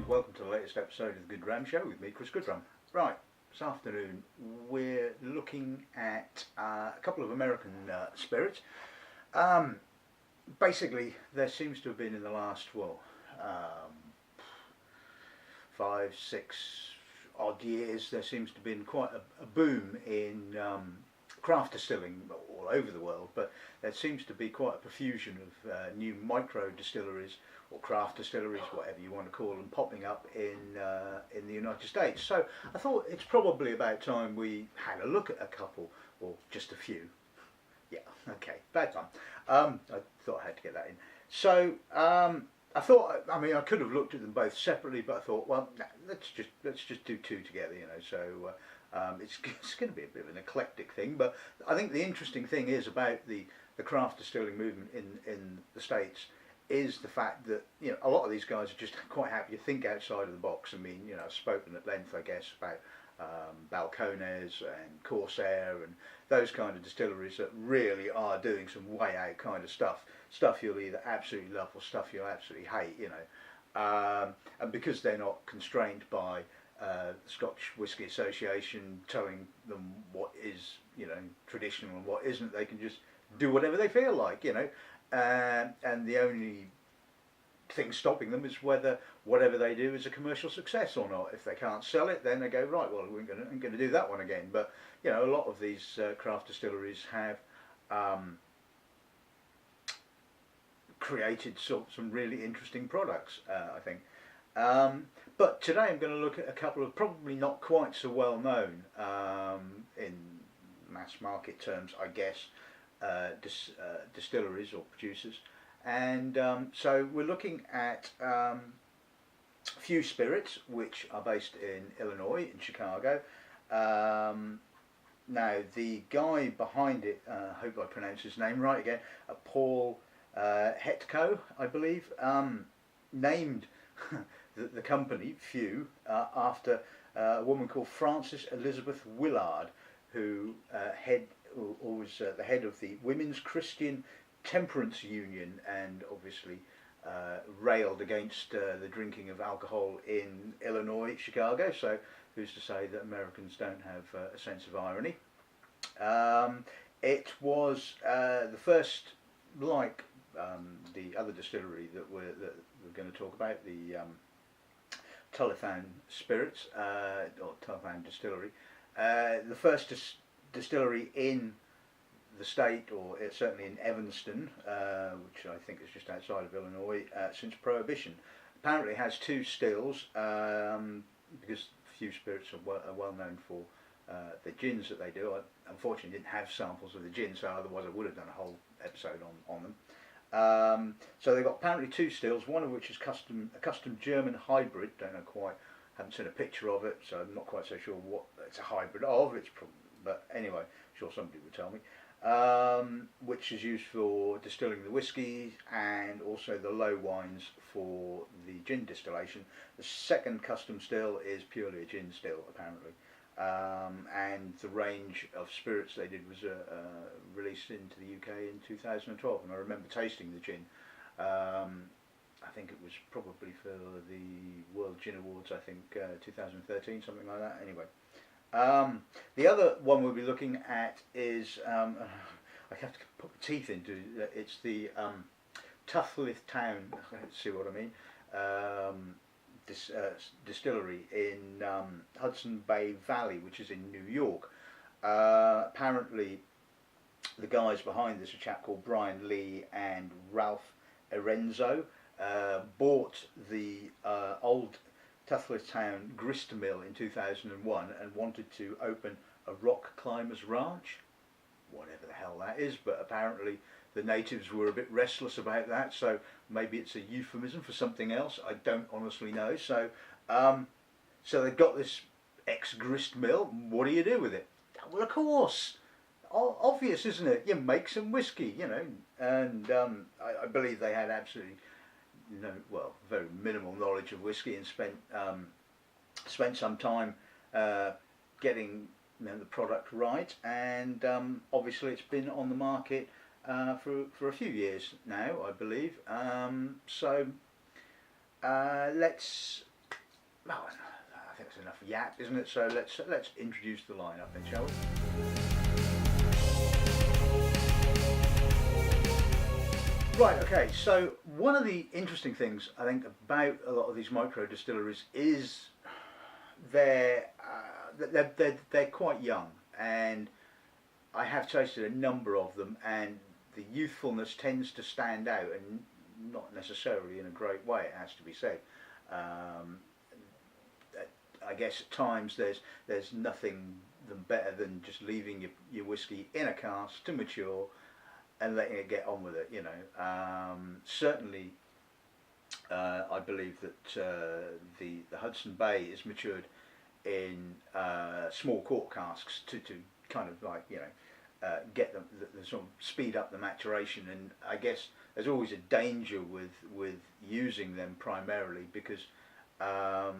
and welcome to the latest episode of the Good Dram Show with me, Chris Goodrum. Right, this afternoon we're looking at a couple of American spirits. Basically, there seems to have been in the last, 5, 6 odd years, there seems to have been quite a boom in craft distilling all over the world, but there seems to be quite a profusion of new micro distilleries or craft distilleries, whatever you want to call them, popping up in the United States. So I thought it's probably about time we had a look at a couple, or just a few. Yeah, okay, bad time. I thought I had to get that in. So I thought, I mean, I could have looked at them both separately, but I thought, well, nah, let's just do two together, you know. So it's going to be a bit of an eclectic thing, but I think the interesting thing is about the craft distilling movement in the States is the fact that, you know, a lot of these guys are just quite happy to think outside of the box. I mean, you know, I've spoken at length, I guess, about Balcones and Corsair and those kind of distilleries that really are doing some way out kind of stuff you'll either absolutely love or stuff you'll absolutely hate, you know, and because they're not constrained by the Scotch Whisky Association telling them what is, you know, traditional and what isn't, they can just do whatever they feel like, you know, and the only thing stopping them is whether whatever they do is a commercial success or not. If they can't sell it, then they go, right, well, we're going to do that one again. But, you know, a lot of these craft distilleries have created some really interesting products, I think. But today I'm going to look at a couple of probably not quite so well known in mass market terms, I guess, distilleries or producers. And so we're looking at Few Spirits, which are based in Illinois, in Chicago. Now, the guy behind it, I hope I pronounce his name right again, Paul Hetko, I believe, named the company, Few, after a woman called Frances Elizabeth Willard, who was the head of the Women's Christian Temperance Union, and obviously railed against the drinking of alcohol in Illinois, Chicago. So who's to say that Americans don't have a sense of irony? It was the first, like the other distillery that we're going to talk about, the Tuthiltown Spirits, or Tuthiltown Distillery, the first distillery in the state, or certainly in Evanston, which I think is just outside of Illinois, since Prohibition. Apparently it has 2 stills, because Few Spirits are well known for the gins that they do. I unfortunately didn't have samples of the gin, so otherwise I would have done a whole episode on them. So they've got apparently 2 stills, one of which is a custom German hybrid. Don't know quite, haven't seen a picture of it, so I'm not quite so sure what it's a hybrid of. But anyway, I'm sure somebody would tell me. Which is used for distilling the whiskey and also the low wines for the gin distillation. The second custom still is purely a gin still, apparently. And the range of spirits they did was released into the UK in 2012, and I remember tasting the gin. I think it was probably for the World Gin Awards, I think 2013, something like that. Anyway. The other one we'll be looking at is, I have to put my teeth into, it's the Tuthiltown, let's see what I mean, distillery in Hudson Bay Valley, which is in New York. Apparently the guys behind this, a chap called Brian Lee and Ralph Arenzo, bought the old Tuthiltown grist mill in 2001 and wanted to open a rock climbers ranch, whatever the hell that is, but apparently the natives were a bit restless about that, so maybe it's a euphemism for something else. I don't honestly know. So so they've got this ex-grist mill. What do you do with it? Well, of course, obvious, isn't it? You make some whiskey, you know. And I believe they had absolutely very minimal knowledge of whiskey, and spent some time getting the product right, and obviously it's been on the market for a few years now, I believe. So let's well, I think it's enough yap, isn't it? So let's introduce the lineup then, shall we? Right, okay, so one of the interesting things I think about a lot of these micro distilleries is they're quite young, and I have tasted a number of them, and the youthfulness tends to stand out, and not necessarily in a great way, it has to be said. Um, I guess at times there's nothing better than just leaving your whiskey in a cask to mature and letting it get on with it, you know. Certainly, I believe that the Hudson Bay is matured in small cork casks to kind of like, you know, get them the sort of speed up the maturation. And I guess there's always a danger with using them primarily because the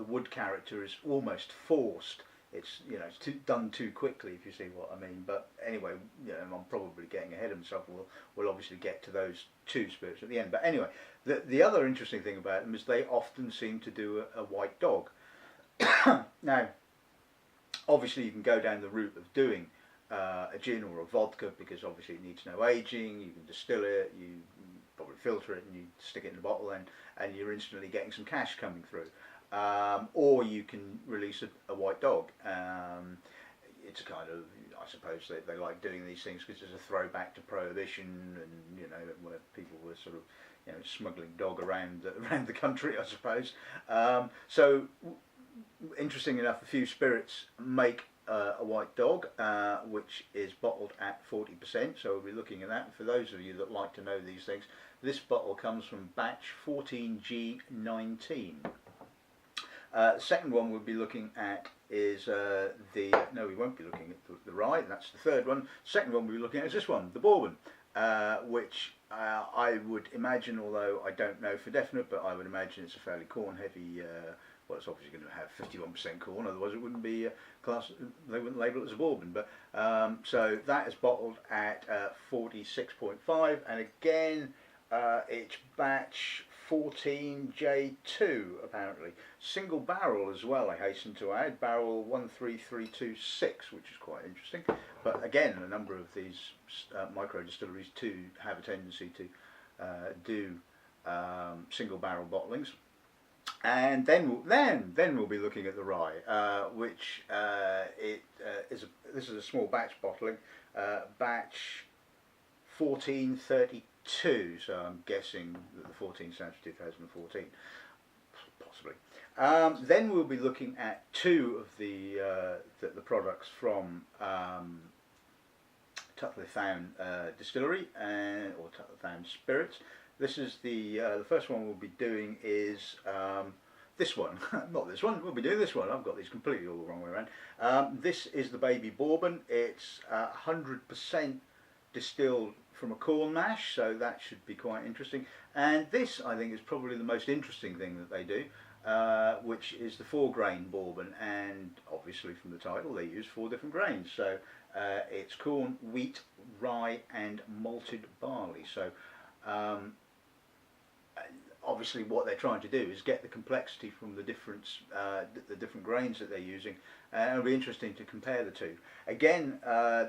wood character is almost forced. It's, you know, it's done too quickly, if you see what I mean. But anyway, you know, I'm probably getting ahead of myself. We'll obviously get to those two spirits at the end. But anyway, the other interesting thing about them is they often seem to do a white dog. Now, obviously you can go down the route of doing a gin or a vodka, because obviously it needs no aging. You can distill it, you probably filter it, and you stick it in a bottle, and you're instantly getting some cash coming through. Or you can release a white dog. It's kind of, I suppose they like doing these things because it's a throwback to Prohibition, and, you know, where people were sort of, you know, smuggling dog around the country, I suppose. So interesting enough, a few spirits make a white dog, which is bottled at 40%. So we'll be looking at that. For those of you that like to know these things, this bottle comes from batch 14G19. The second one we'll be looking at is no, we won't be looking at the rye, that's the third one. Second one we'll be looking at is this one, the Bourbon, which I would imagine, although I don't know for definite, but I would imagine it's a fairly corn heavy, well, it's obviously going to have 51% corn, otherwise it wouldn't be they wouldn't label it as a Bourbon. But so that is bottled at 46.5, and again it's batch 14J2 apparently. Single barrel as well, I hasten to add, barrel 13326, which is quite interesting. But again, a number of these micro distilleries too have a tendency to do single barrel bottlings. And then we'll be looking at the rye, which this is a small batch bottling, batch 1432. So I'm guessing that the 14 stands for 2014, possibly. Then we'll be looking at two of the products from Tuthiltown Distillery or Tuthiltown Spirits. This is the first one we'll be doing is this one, not this one. We'll be doing this one. I've got these completely all the wrong way around. This is the Baby Bourbon. It's 100% distilled from a corn mash, so that should be quite interesting. And this, I think, is probably the most interesting thing that they do, which is the 4-grain bourbon. And obviously, from the title, they use 4 different grains. So it's corn, wheat, rye, and malted barley. So obviously, what they're trying to do is get the complexity from the different grains that they're using. It'll be interesting to compare the two. Again,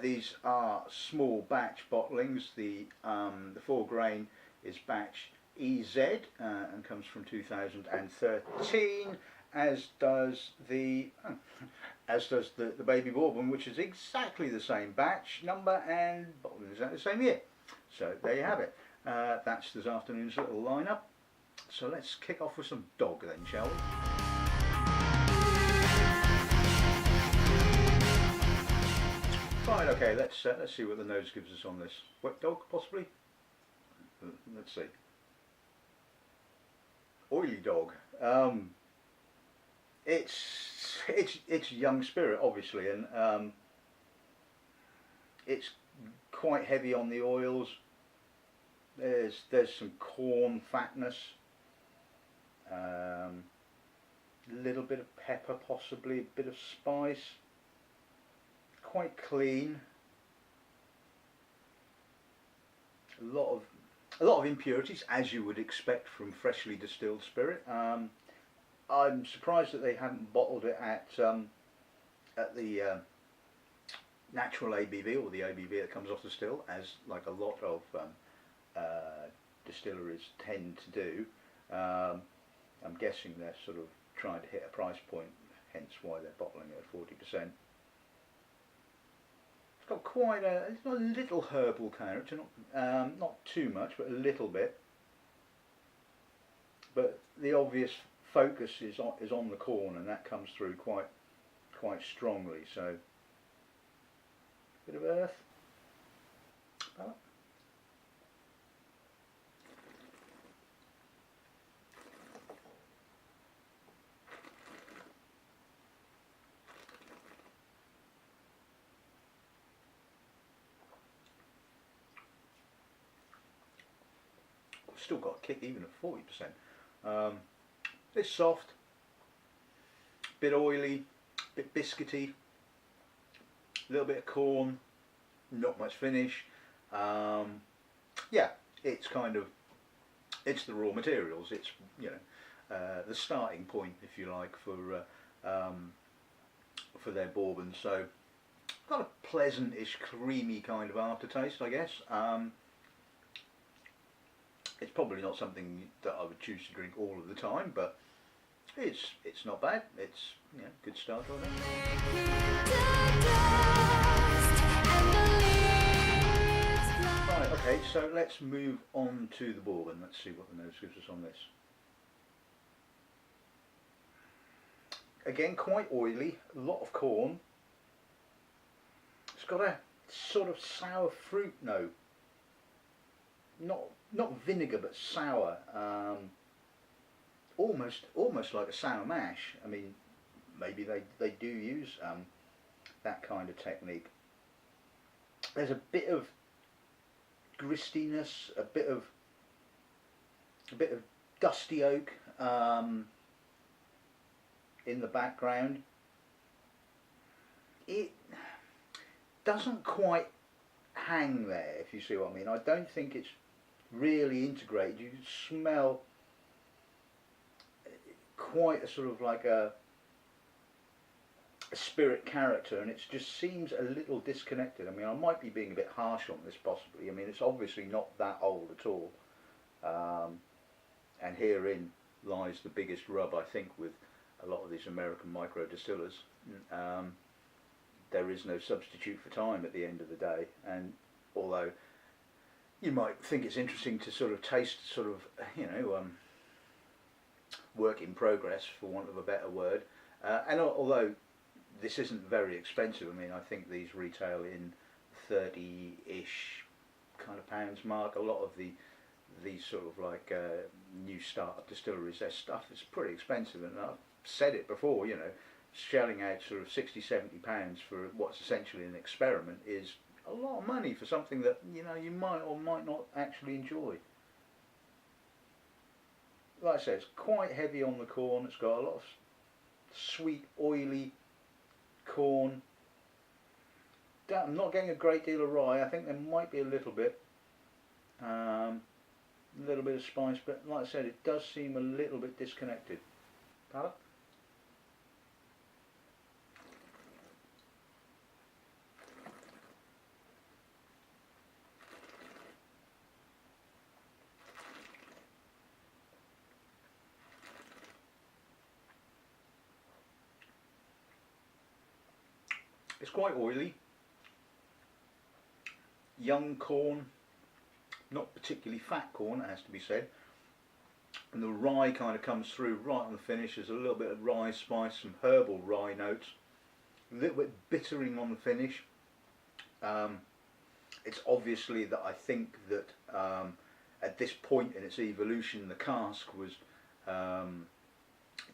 these are small batch bottlings. The 4-grain is batch EZ and comes from 2013, as does the Baby Bourbon, which is exactly the same batch number and bottling exactly the same year. So there you have it. That's this afternoon's little lineup. So let's kick off with some dog then, shall we? Right, okay, let's see what the nose gives us on this. Wet dog, possibly? Let's see. Oily dog. It's young spirit, obviously, and it's quite heavy on the oils. There's some corn fatness. A little bit of pepper, possibly a bit of spice. Quite clean. A lot of impurities, as you would expect from freshly distilled spirit. I'm surprised that they haven't bottled it at the natural ABV, or the ABV that comes off the still, as like a lot of distilleries tend to do. I'm guessing they're sort of trying to hit a price point, hence why they're bottling it at 40%. It's got quite it's got a little herbal character, not too much, but a little bit. But the obvious focus is on the corn, and that comes through quite strongly. So, bit of earth. Oh. Still got a kick even at 40%. It's soft, bit oily, bit biscuity, a little bit of corn, not much finish. Yeah, it's it's the raw materials. It's the starting point, if you like, for their bourbon. So got a pleasant-ish, creamy kind of aftertaste, I guess. It's probably not something that I would choose to drink all of the time, but it's not bad. It's good start, I think. Right, okay, so let's move on to the bourbon. Let's see what the nose gives us on this. Again, quite oily, a lot of corn. It's got a sort of sour fruit note. Not vinegar, but sour. Almost like a sour mash. I mean, maybe they do use that kind of technique. There's a bit of gristiness, a bit of dusty oak in the background. It doesn't quite hang there, if you see what I mean. I don't think it's really integrated. You can smell quite a sort of like a spirit character, and it just seems a little disconnected. I mean, I might be being a bit harsh on this possibly. I mean, it's obviously not that old at all, and herein lies the biggest rub, I think, with a lot of these American micro distillers. There is no substitute for time at the end of the day, and although you might think it's interesting to sort of taste sort of, work in progress, for want of a better word, and although this isn't very expensive, I mean, I think these retail in 30-ish kind of pounds mark. A lot of these sort of like new start-up distilleries, their stuff is pretty expensive, and I've said it before, shelling out sort of 60-70 pounds for what's essentially an experiment is a lot of money for something that you might or might not actually enjoy. Like I say, it's quite heavy on the corn. It's got a lot of sweet, oily corn. I'm not getting a great deal of rye. I think there might be a little bit of spice, but like I said, it does seem a little bit disconnected. Palate? It's quite oily, young corn, not particularly fat corn, it has to be said, and the rye kind of comes through right on the finish. There's a little bit of rye spice, some herbal rye notes, a little bit bittering on the finish. It's obviously that I think that at this point in its evolution, the cask was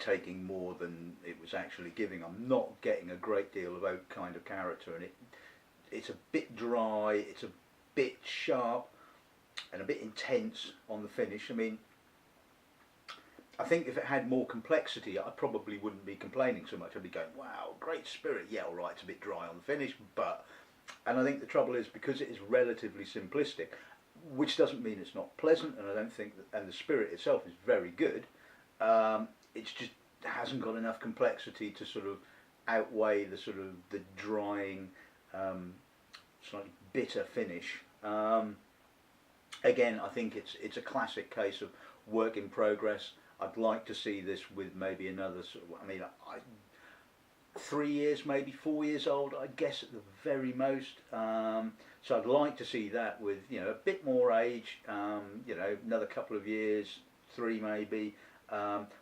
taking more than it was actually giving. I'm not getting a great deal of oak kind of character, and it's a bit dry, it's a bit sharp and a bit intense on the finish. I mean, I think if it had more complexity, I probably wouldn't be complaining so much. I'd be going, wow, great spirit, yeah, alright, it's a bit dry on the finish, and I think the trouble is, because it is relatively simplistic, which doesn't mean it's not pleasant, and I don't think that, and the spirit itself is very good, it's just hasn't got enough complexity to sort of outweigh the sort of the drying, slightly bitter finish. Again, I think it's a classic case of work in progress. I'd like to see this with maybe another sort of, I mean, 3 years, maybe 4 years old, I guess at the very most. So I'd like to see that with, you know, a bit more age, you know, another couple of years, 3 maybe,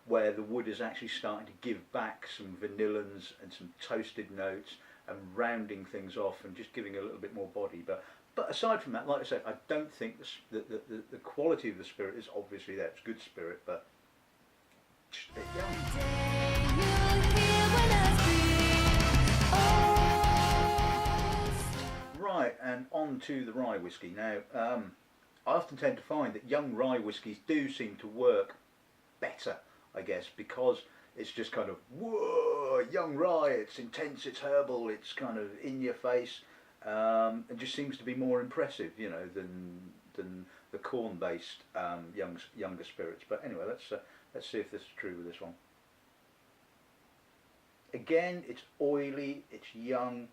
where the wood is actually starting to give back some vanillins and some toasted notes and rounding things off and just giving a little bit more body. But aside from that, like I said, I don't think the quality of the spirit is obviously there. It's good spirit, but just a bit young. Right, and on to the rye whiskey. Now, I often tend to find that young rye whiskies do seem to work better, I guess, because it's just kind of, whoa, young rye, it's intense, it's herbal, it's kind of in your face. It just seems to be more impressive, you know, than the corn-based younger spirits. But anyway, let's see if this is true with this one. Again, it's oily, it's young.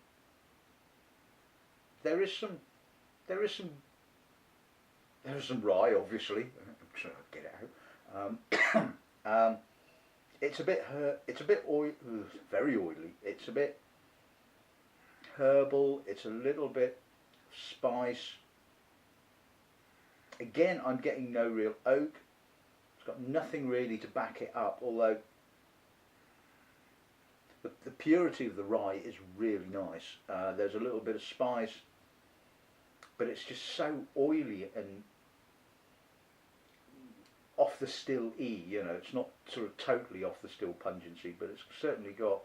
There is some rye, obviously. I'm trying to get it out. It's a bit oily, very oily. It's a bit herbal, it's a little bit spice. Again, I'm getting no real oak. It's got nothing really to back it up, although the purity of the rye is really nice. There's a little bit of spice, but it's just so oily and off the still you know, it's not sort of totally off the still pungency, but it's certainly got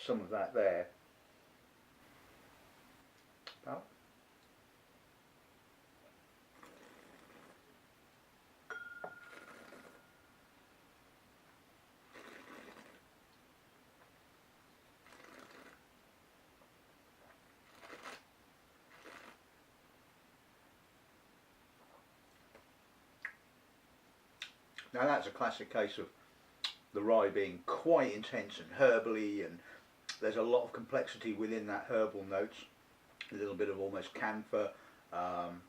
some of that there. Well, now that's a classic case of the rye being quite intense and herbally, and there's a lot of complexity within that herbal notes. A little bit of almost camphor, some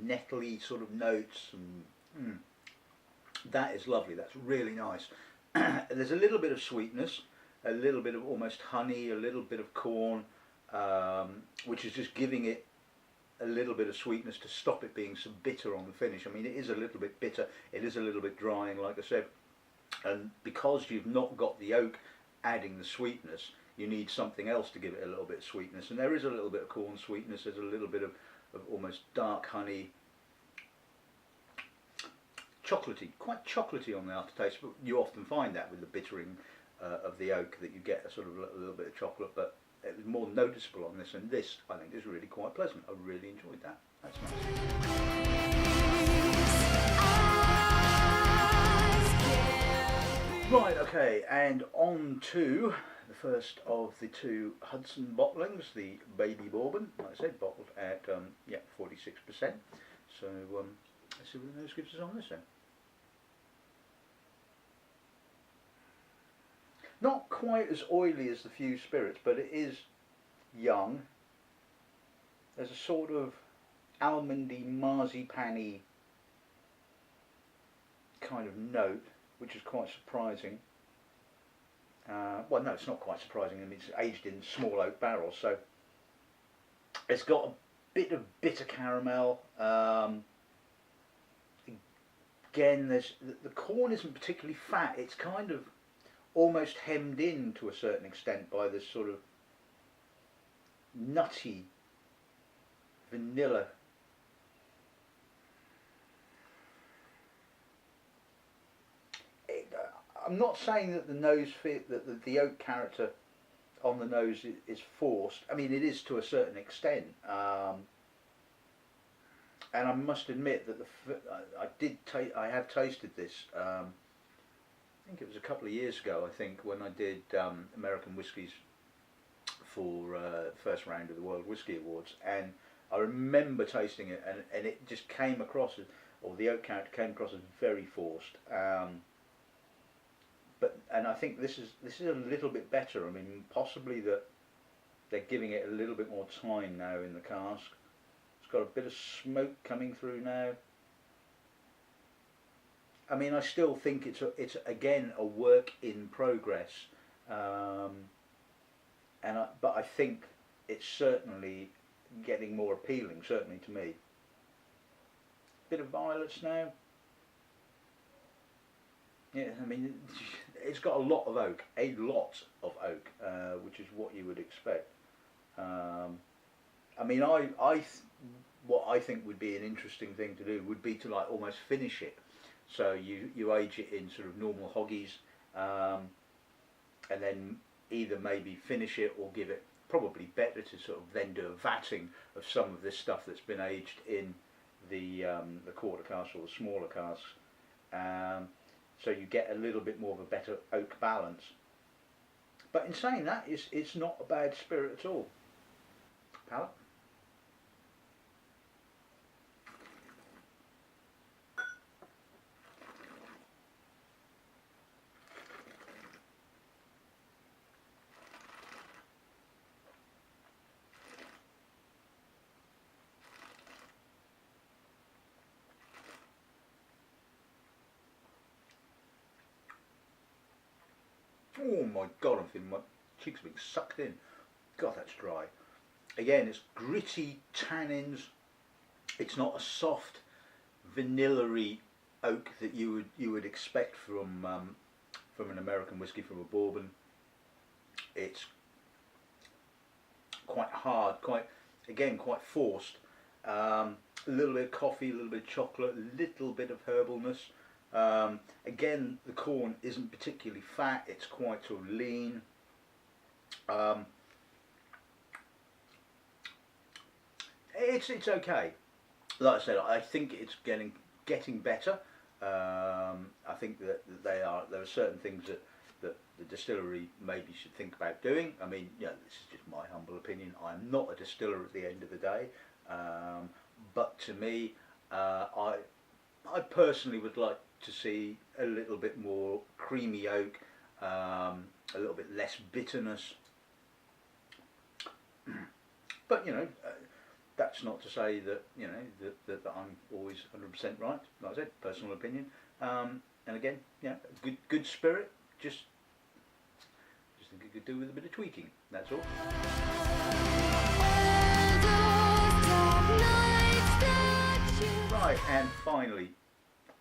nettly sort of notes, and that is lovely. That's really nice. There's a little bit of sweetness, a little bit of almost honey, a little bit of corn, which is just giving it a little bit of sweetness to stop it being so bitter on the finish. I mean, it is a little bit bitter, it is a little bit drying, like I said, and because you've not got the oak adding the sweetness, you need something else to give it a little bit of sweetness, and there is a little bit of corn sweetness, there's a little bit of almost dark honey, chocolatey, quite chocolatey on the aftertaste, but you often find that with the bittering of the oak, that you get a sort of a little bit of chocolate, but it was more noticeable on this, and this I think is really quite pleasant. I really enjoyed that. That's nice. Right, okay, and on to the first of the two Hudson bottlings, the Baby Bourbon, like I said, bottled at 46%. So let's see what the nose gives us on this then. Not quite as oily as the Fused Spirits, but it is young. There's a sort of almondy, marzipan-y kind of note, which is quite surprising. Well, no, it's not quite surprising. I mean, it's aged in small oak barrels, so it's got a bit of bitter caramel. Again, the corn isn't particularly fat. It's kind of almost hemmed in to a certain extent by this sort of nutty vanilla. I'm not saying that the nose that the oak character on the nose is forced. I mean, it is to a certain extent, and I must admit that I have tasted this. I think it was a couple of years ago, I think, when I did American whiskies for the first round of the World Whisky Awards, and I remember tasting it, and it just came across as, or the oak character came across as very forced. and I think this is a little bit better. I mean, possibly that they're giving it a little bit more time now in the cask. It's got a bit of smoke coming through now. I mean, I still think it's again a work in progress, but I think it's certainly getting more appealing, certainly to me. Bit of violets now. Yeah, I mean, it's got a lot of oak, which is what you would expect. I mean, what I think would be an interesting thing to do would be to like almost finish it. So you age it in sort of normal hoggies, and then either maybe finish it or give it, probably better to sort of then do a vatting of some of this stuff that's been aged in the quarter casks or the smaller casks. So you get a little bit more of a better oak balance. But in saying that, it's not a bad spirit at all. Palate? Oh my god, I'm feeling my cheeks are being sucked in. God, that's dry. Again, it's gritty tannins. It's not a soft vanilla-y oak that you would expect from an American whiskey, from a Bourbon. It's quite hard, quite forced. A little bit of coffee, a little bit of chocolate, a little bit of herbalness. Again, the corn isn't particularly fat, it's quite sort of lean. It's okay. Like I said, I think it's getting better. I think that there are certain things that the distillery maybe should think about doing. I mean, you know, this is just my humble opinion. I'm not a distiller at the end of the day, but to me, I personally would like to see a little bit more creamy oak, a little bit less bitterness. But you know, that's not to say that you know that I'm always 100% right. Like I said, personal opinion. And again, yeah, good spirit. Just think it could do with a bit of tweaking. That's all. Right, and finally,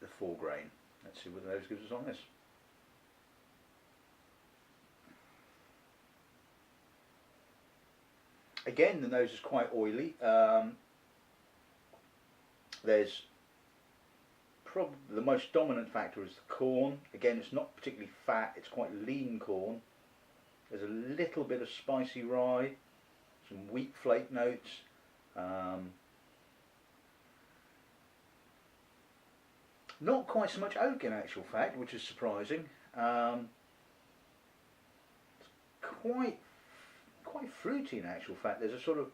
the 4 grain. Let's see what the nose gives us on this. Again, the nose is quite oily. There's probably the most dominant factor is the corn. Again, it's not particularly fat, it's quite lean corn. There's a little bit of spicy rye, some wheat flake notes. Not quite so much oak in actual fact, which is surprising. It's quite fruity in actual fact. There's a sort of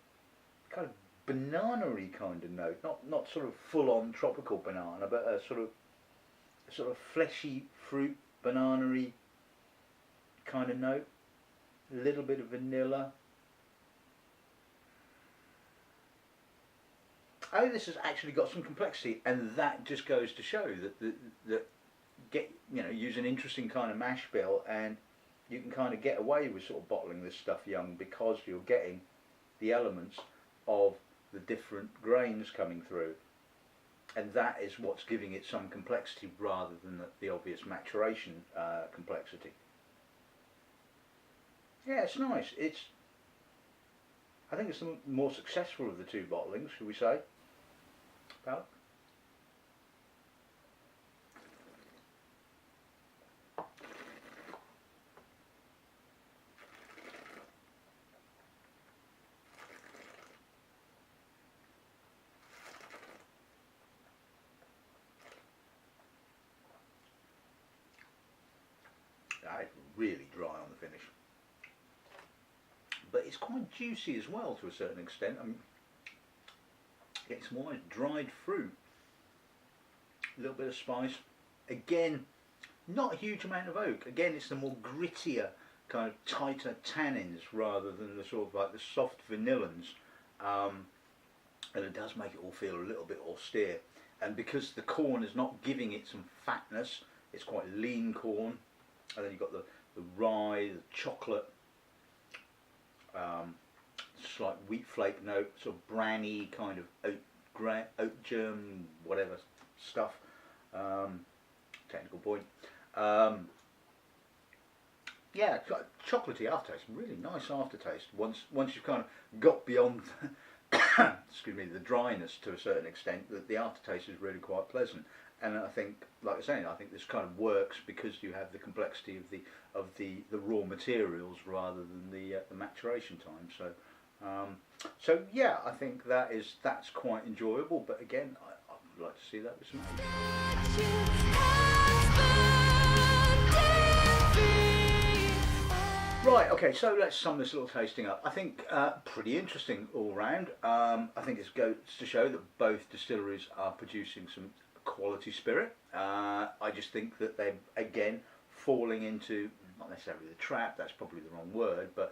kind of banana-y kind of note, not sort of full-on tropical banana, but a sort of fleshy fruit, banana-y kind of note. A little bit of vanilla. Oh, this has actually got some complexity, and that just goes to show that use an interesting kind of mash bill, and you can kind of get away with sort of bottling this stuff young because you're getting the elements of the different grains coming through, and that is what's giving it some complexity rather than the obvious maturation complexity. Yeah, it's nice. I think it's the more successful of the 2 bottlings, shall we say? Palate? It's really dry on the finish, but it's quite juicy as well to a certain extent. I mean, it's more like dried fruit, a little bit of spice. Again, not a huge amount of oak. Again, it's the more grittier, kind of tighter tannins rather than the sort of like the soft vanillins, and it does make it all feel a little bit austere. And because the corn is not giving it some fatness, it's quite lean corn, and then you've got the rye, the chocolate, slight wheat flake note, sort of branny kind of oat germ, whatever stuff. Technical point. Yeah, chocolatey aftertaste, really nice aftertaste. Once you've kind of got beyond, excuse me, the dryness to a certain extent, the aftertaste is really quite pleasant. And I think, like I was saying, I think this kind of works because you have the complexity of the raw materials rather than the maturation time. So yeah, I think that's quite enjoyable. But again, I'd like to see that with some age. Right, okay, so let's sum this little tasting up. I think pretty interesting all round. I think it goes to show that both distilleries are producing some quality spirit. I just think that they're, again, falling into, not necessarily the trap, that's probably the wrong word, but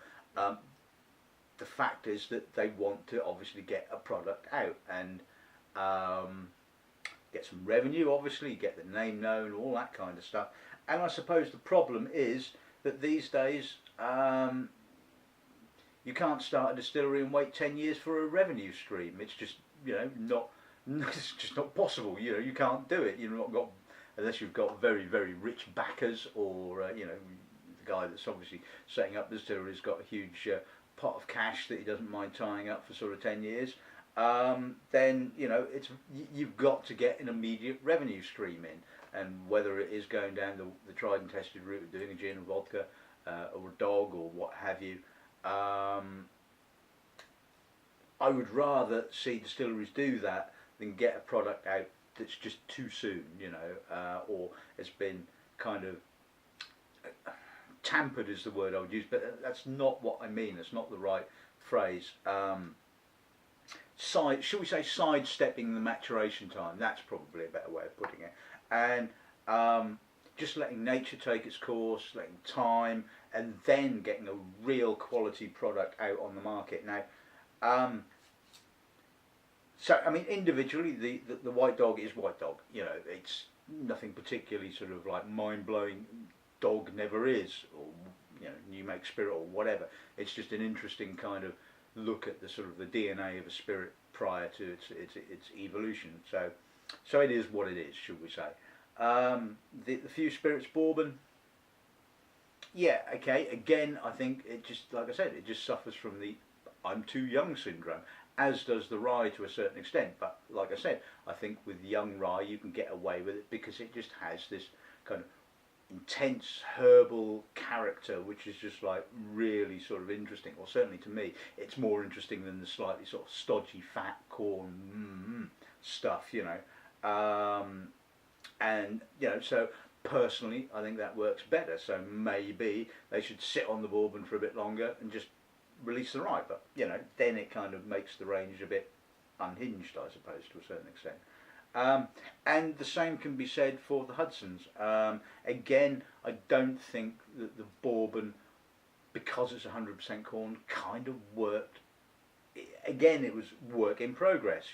the fact is that they want to obviously get a product out and get some revenue, obviously, get the name known, all that kind of stuff. And I suppose the problem is that these days you can't start a distillery and wait 10 years for a revenue stream. It's just, not it's just not possible. You can't do it. You've not got, unless you've got very, very rich backers, or the guy that's obviously setting up the distillery's got a huge pot of cash that he doesn't mind tying up for sort of 10 years. Then you've got to get an immediate revenue stream in, and whether it is going down the tried and tested route of doing a gin and vodka or a dog or what have you. I would rather see distilleries do that than get a product out that's just too soon, or it's been kind of tampered is the word I would use, but that's not what I mean. That's not the right phrase. Shall we say sidestepping the maturation time? That's probably a better way of putting it. And just letting nature take its course, letting time, and then getting a real quality product out on the market. Now, so I mean, individually, the White Dog is White Dog. It's nothing particularly sort of like mind-blowing. Dog never is, or you make spirit or whatever. It's just an interesting kind of look at the sort of the DNA of a spirit prior to its evolution. So it is what it is, should we say? The few spirits Bourbon. Yeah, okay. Again, I think it just, like I said, it just suffers from the I'm too young syndrome, as does the rye to a certain extent. But like I said, I think with young rye you can get away with it because it just has this kind of intense herbal character, which is just like really sort of interesting. Or certainly to me, it's more interesting than the slightly sort of stodgy fat corn stuff, and so personally I think that works better. So maybe they should sit on the Bourbon for a bit longer and just release the rye, but then it kind of makes the range a bit unhinged, I suppose, to a certain extent. And the same can be said for the Hudsons. Again, I don't think that the Bourbon, because it's 100% corn, kind of worked. Again, it was work in progress.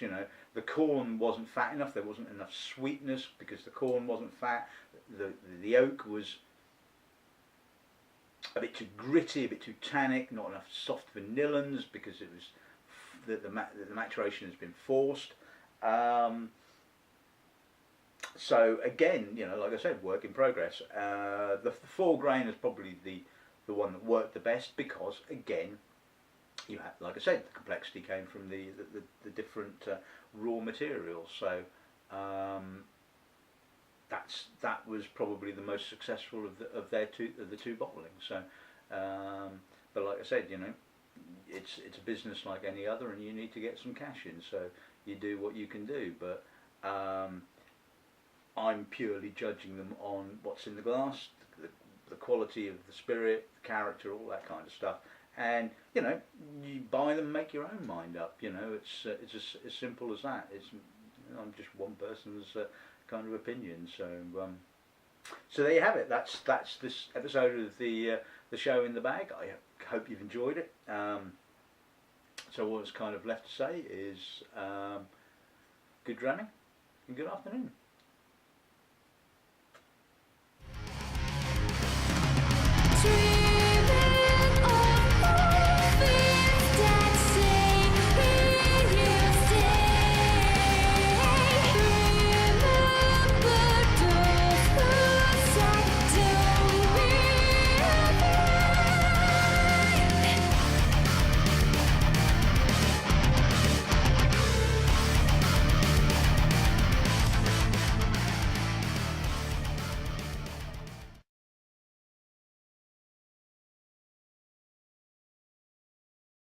The corn wasn't fat enough. There wasn't enough sweetness because the corn wasn't fat. The oak was a bit too gritty, a bit too tannic. Not enough soft vanillins because it was the maturation has been forced. So again, like I said, work in progress. The 4 grain is probably the one that worked the best because, again, you had, like I said, the complexity came from the different raw materials. So that was probably the most successful of the two bottlings. So, but like I said, it's a business like any other, and you need to get some cash in. So you do what you can do, but. I'm purely judging them on what's in the glass, the quality of the spirit, the character, all that kind of stuff. And you buy them, make your own mind up. It's as simple as that. I'm just one person's kind of opinion. So So there you have it. That's this episode of the show in the bag. I hope you've enjoyed it. So what's kind of left to say is good dramming and good afternoon.